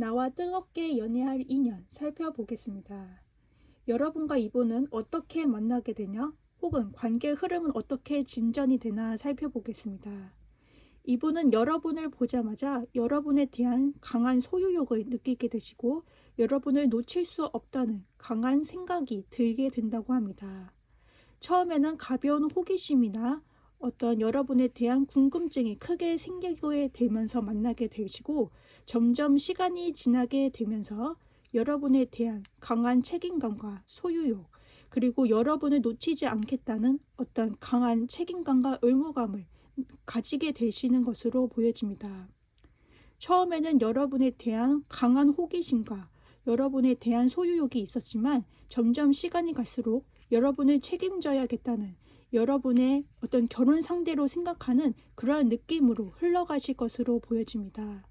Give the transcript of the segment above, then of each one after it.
나와 뜨겁게 연애할 인연 살펴보겠습니다. 여러분과 이분은 어떻게 만나게 되냐? 혹은 관계의 흐름은 어떻게 진전이 되나 살펴보겠습니다. 이분은 여러분을 보자마자 여러분에 대한 강한 소유욕을 느끼게 되시고 여러분을 놓칠 수 없다는 강한 생각이 들게 된다고 합니다. 처음에는 가벼운 호기심이나 어떤 여러분에 대한 궁금증이 크게 생기게 되면서 만나게 되시고 점점 시간이 지나게 되면서 여러분에 대한 강한 책임감과 소유욕 그리고 여러분을 놓치지 않겠다는 어떤 강한 책임감과 의무감을 가지게 되시는 것으로 보여집니다. 처음에는 여러분에 대한 강한 호기심과 여러분에 대한 소유욕이 있었지만 점점 시간이 갈수록 여러분을 책임져야겠다는 여러분의 어떤 결혼 상대로 생각하는 그러한 느낌으로 흘러가실 것으로 보여집니다.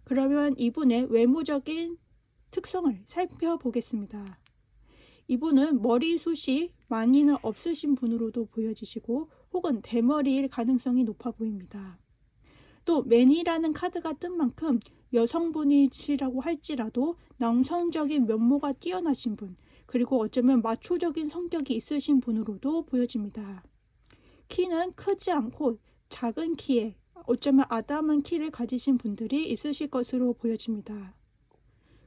그러면 이분의 외모적인 특성을 살펴보겠습니다. 이분은 머리숱이 많이는 없으신 분으로도 보여지시고 혹은 대머리일 가능성이 높아 보입니다. 또 맨이라는 카드가 뜬 만큼 여성분이시라고 할지라도 남성적인 면모가 뛰어나신 분, 그리고 어쩌면 마초적인 성격이 있으신 분으로도 보여집니다. 키는 크지 않고 작은 키에 어쩌면 아담한 키를 가지신 분들이 있으실 것으로 보여집니다.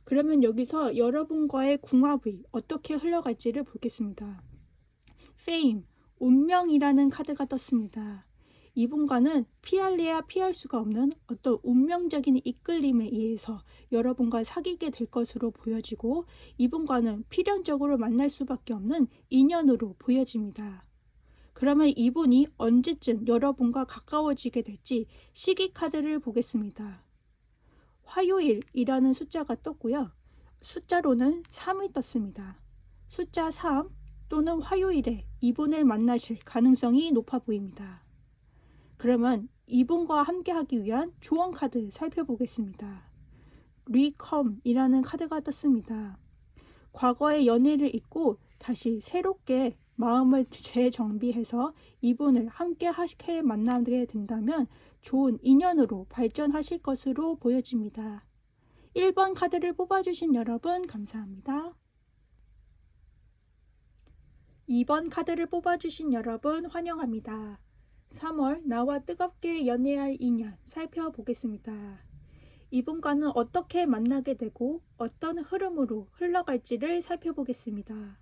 그러면 여기서 여러분과의 궁합이 어떻게 흘러갈지를 보겠습니다. Fame, 운명이라는 카드가 떴습니다. 이분과는 피할래야 피할 수가 없는 어떤 운명적인 이끌림에 의해서 여러분과 사귀게 될 것으로 보여지고 이분과는 필연적으로 만날 수밖에 없는 인연으로 보여집니다. 그러면 이분이 언제쯤 여러분과 가까워지게 될지 시기 카드를 보겠습니다. 화요일이라는 숫자가 떴고요. 숫자로는 3이 떴습니다. 숫자 3 또는 화요일에 이분을 만나실 가능성이 높아 보입니다. 그러면 이분과 함께 하기 위한 조언 카드 살펴보겠습니다. 리컴이라는 카드가 떴습니다. 과거의 연애를 잊고 다시 새롭게 마음을 재정비해서 이분을 함께 만나게 된다면 좋은 인연으로 발전하실 것으로 보여집니다. 1번 카드를 뽑아주신 여러분 감사합니다. 2번 카드를 뽑아주신 여러분 환영합니다. 3월 나와 뜨겁게 연애할 인연 살펴보겠습니다. 이분과는 어떻게 만나게 되고 어떤 흐름으로 흘러갈지를 살펴보겠습니다.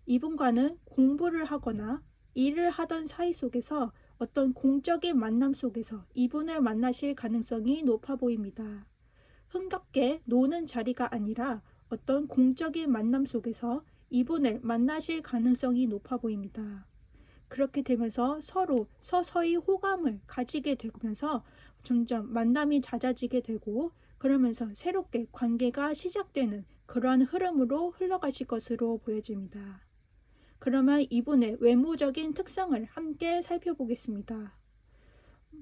이분과는 공부를 하거나 일을 하던 사이 속에서 어떤 공적인 만남 속에서 이분을 만나실 가능성이 높아 보입니다. 흥겹게 노는 자리가 아니라 어떤 공적인 만남 속에서 이분을 만나실 가능성이 높아 보입니다. 그렇게 되면서 서로 서서히 호감을 가지게 되면서 점점 만남이 잦아지게 되고 그러면서 새롭게 관계가 시작되는 그러한 흐름으로 흘러가실 것으로 보여집니다. 그러면 이분의 외모적인 특성을 함께 살펴보겠습니다.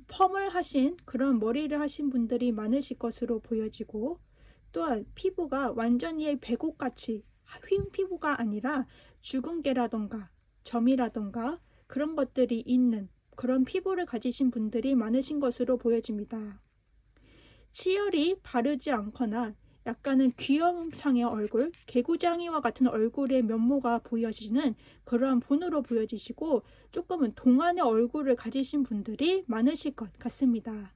펌을 하신 그런 머리를 하신 분들이 많으실 것으로 보여지고 또한 피부가 완전히 백옥같이 흰 피부가 아니라 주근깨라던가 점이라던가 그런 것들이 있는 그런 피부를 가지신 분들이 많으신 것으로 보여집니다. 치열이 바르지 않거나 약간은 귀염상의 얼굴, 개구장이와 같은 얼굴의 면모가 보여지는 그러한 분으로 보여지시고 조금은 동안의 얼굴을 가지신 분들이 많으실 것 같습니다.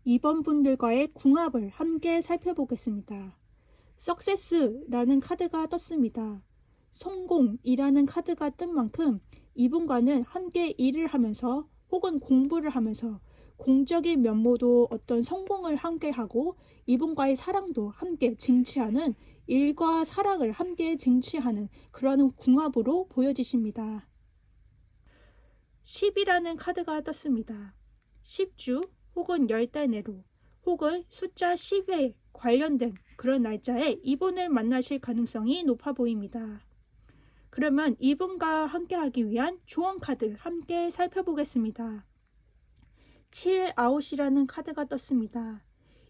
이번 분들과의 궁합을 함께 살펴보겠습니다. 석세스라는 카드가 떴습니다. 성공이라는 카드가 뜬 만큼 이분과는 함께 일을 하면서 혹은 공부를 하면서 공적인 면모도 어떤 성공을 함께 하고 이분과의 사랑도 함께 쟁취하는 일과 사랑을 함께 쟁취하는 그러한 궁합으로 보여지십니다. 10이라는 카드가 떴습니다. 10주 혹은 10달 내로 혹은 숫자 10에 관련된 그런 날짜에 이분을 만나실 가능성이 높아 보입니다. 그러면 이분과 함께 하기 위한 조언 카드 함께 살펴보겠습니다. 7, 아웃이라는 카드가 떴습니다.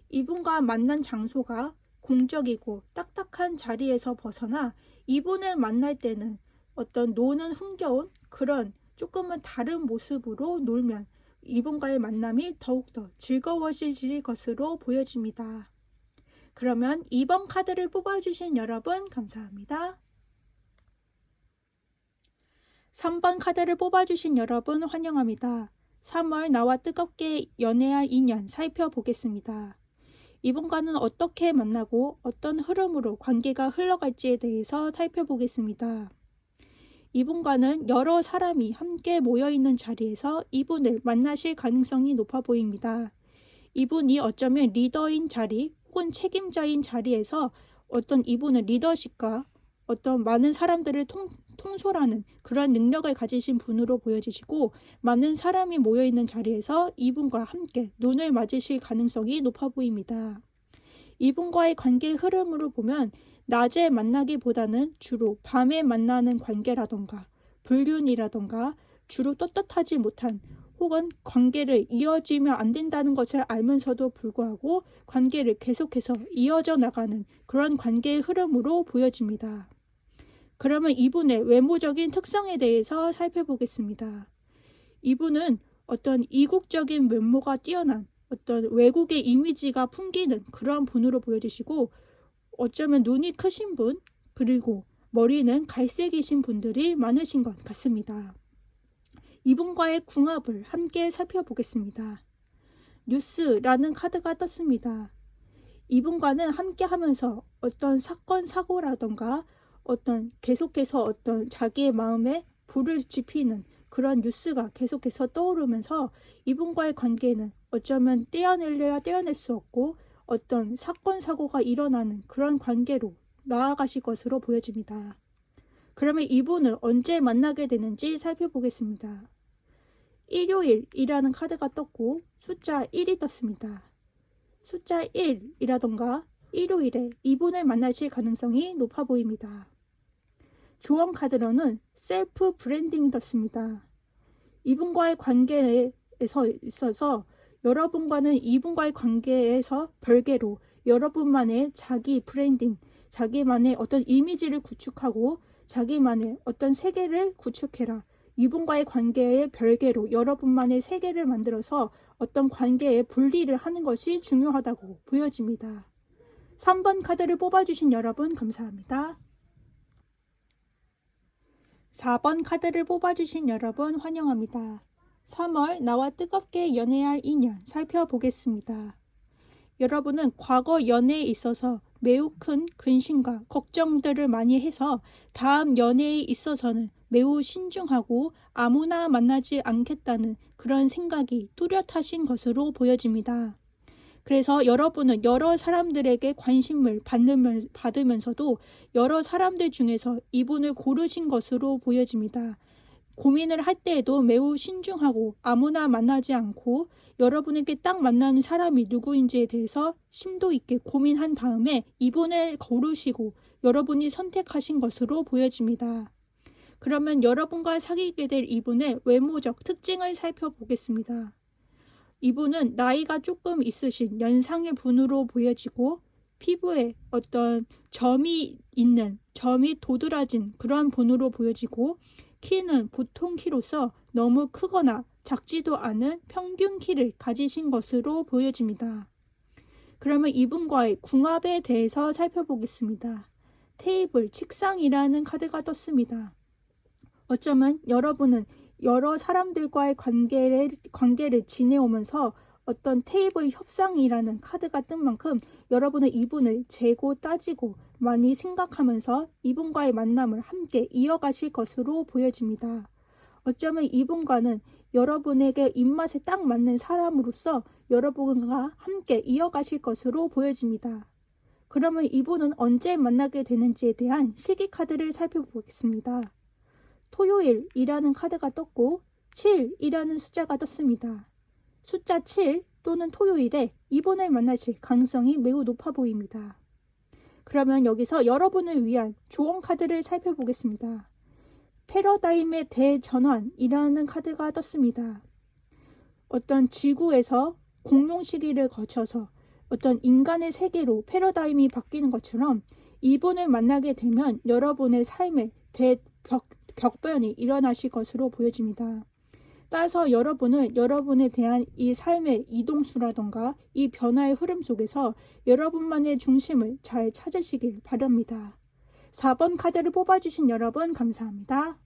이분과 만난 장소가 공적이고 딱딱한 자리에서 벗어나 이분을 만날 때는 어떤 노는 흥겨운 그런 조금은 다른 모습으로 놀면 이분과의 만남이 더욱더 즐거워질 것으로 보여집니다. 그러면 2번 카드를 뽑아주신 여러분 감사합니다. 3번 카드를 뽑아주신 여러분 환영합니다. 3월 나와 뜨겁게 연애할 인연 살펴보겠습니다. 이분과는 어떻게 만나고 어떤 흐름으로 관계가 흘러갈지에 대해서 살펴보겠습니다. 이분과는 여러 사람이 함께 모여있는 자리에서 이분을 만나실 가능성이 높아 보입니다. 이분이 어쩌면 리더인 자리 혹은 책임자인 자리에서 어떤 이분은 리더십과 어떤 많은 사람들을 통솔하는 그런 능력을 가지신 분으로 보여지시고 많은 사람이 모여있는 자리에서 이분과 함께 눈을 맞으실 가능성이 높아 보입니다. 이분과의 관계 흐름으로 보면 낮에 만나기보다는 주로 밤에 만나는 관계라던가 불륜이라던가 주로 떳떳하지 못한 혹은 관계를 이어지면 안 된다는 것을 알면서도 불구하고 관계를 계속해서 이어져 나가는 그런 관계의 흐름으로 보여집니다. 그러면 이분의 외모적인 특성에 대해서 살펴보겠습니다. 이분은 어떤 이국적인 외모가 뛰어난 어떤 외국의 이미지가 풍기는 그런 분으로 보여지시고 어쩌면 눈이 크신 분 그리고 머리는 갈색이신 분들이 많으신 것 같습니다. 이분과의 궁합을 함께 살펴보겠습니다. 뉴스라는 카드가 떴습니다. 이분과는 함께 하면서 어떤 사건 사고라던가 어떤 계속해서 어떤 자기의 마음에 불을 지피는 그런 뉴스가 계속해서 떠오르면서 이분과의 관계는 어쩌면 떼어내려야 떼어낼 수 없고 어떤 사건 사고가 일어나는 그런 관계로 나아가실 것으로 보여집니다. 그러면 이분을 언제 만나게 되는지 살펴보겠습니다. 일요일이라는 카드가 떴고 숫자 1이 떴습니다. 숫자 1이라던가 일요일에 이분을 만나실 가능성이 높아 보입니다. 조언 카드로는 셀프 브랜딩이 떴습니다. 이분과의 관계에서 있어서 여러분과는 이분과의 관계에서 별개로 여러분만의 자기 브랜딩, 자기만의 어떤 이미지를 구축하고 자기만의 어떤 세계를 구축해라. 이분과의 관계에 별개로 여러분만의 세계를 만들어서 어떤 관계에 분리를 하는 것이 중요하다고 보여집니다. 3번 카드를 뽑아주신 여러분 감사합니다. 4번 카드를 뽑아주신 여러분 환영합니다. 3월 나와 뜨겁게 연애할 인연 살펴보겠습니다. 여러분은 과거 연애에 있어서 매우 큰 근심과 걱정들을 많이 해서 다음 연애에 있어서는 매우 신중하고 아무나 만나지 않겠다는 그런 생각이 뚜렷하신 것으로 보여집니다. 그래서 여러분은 여러 사람들에게 관심을 받으면서도 여러 사람들 중에서 이분을 고르신 것으로 보여집니다. 고민을 할 때에도 매우 신중하고 아무나 만나지 않고 여러분에게 딱 만나는 사람이 누구인지에 대해서 심도 있게 고민한 다음에 이분을 고르시고 여러분이 선택하신 것으로 보여집니다. 그러면 여러분과 사귀게 될 이분의 외모적 특징을 살펴보겠습니다. 이분은 나이가 조금 있으신 연상의 분으로 보여지고 피부에 어떤 점이 있는, 점이 도드라진 그런 분으로 보여지고 키는 보통 키로서 너무 크거나 작지도 않은 평균 키를 가지신 것으로 보여집니다. 그러면 이분과의 궁합에 대해서 살펴보겠습니다. 테이블, 책상이라는 카드가 떴습니다. 어쩌면 여러분은 여러 사람들과의 관계를 지내오면서 어떤 테이블 협상이라는 카드가 뜬 만큼 여러분은 이분을 재고 따지고 많이 생각하면서 이분과의 만남을 함께 이어가실 것으로 보여집니다. 어쩌면 이분과는 여러분에게 입맛에 딱 맞는 사람으로서 여러분과 함께 이어가실 것으로 보여집니다. 그러면 이분은 언제 만나게 되는지에 대한 시기 카드를 살펴보겠습니다. 토요일이라는 카드가 떴고 7이라는 숫자가 떴습니다. 숫자 7 또는 토요일에 이분을 만나실 가능성이 매우 높아 보입니다. 그러면 여기서 여러분을 위한 조언 카드를 살펴보겠습니다. 패러다임의 대전환이라는 카드가 떴습니다. 어떤 지구에서 공룡 시기를 거쳐서 어떤 인간의 세계로 패러다임이 바뀌는 것처럼 이분을 만나게 되면 여러분의 삶의 격변이 일어나실 것으로 보여집니다. 따라서 여러분은 여러분에 대한 이 삶의 이동수라던가 이 변화의 흐름 속에서 여러분만의 중심을 잘 찾으시길 바랍니다. 4번 카드를 뽑아주신 여러분 감사합니다.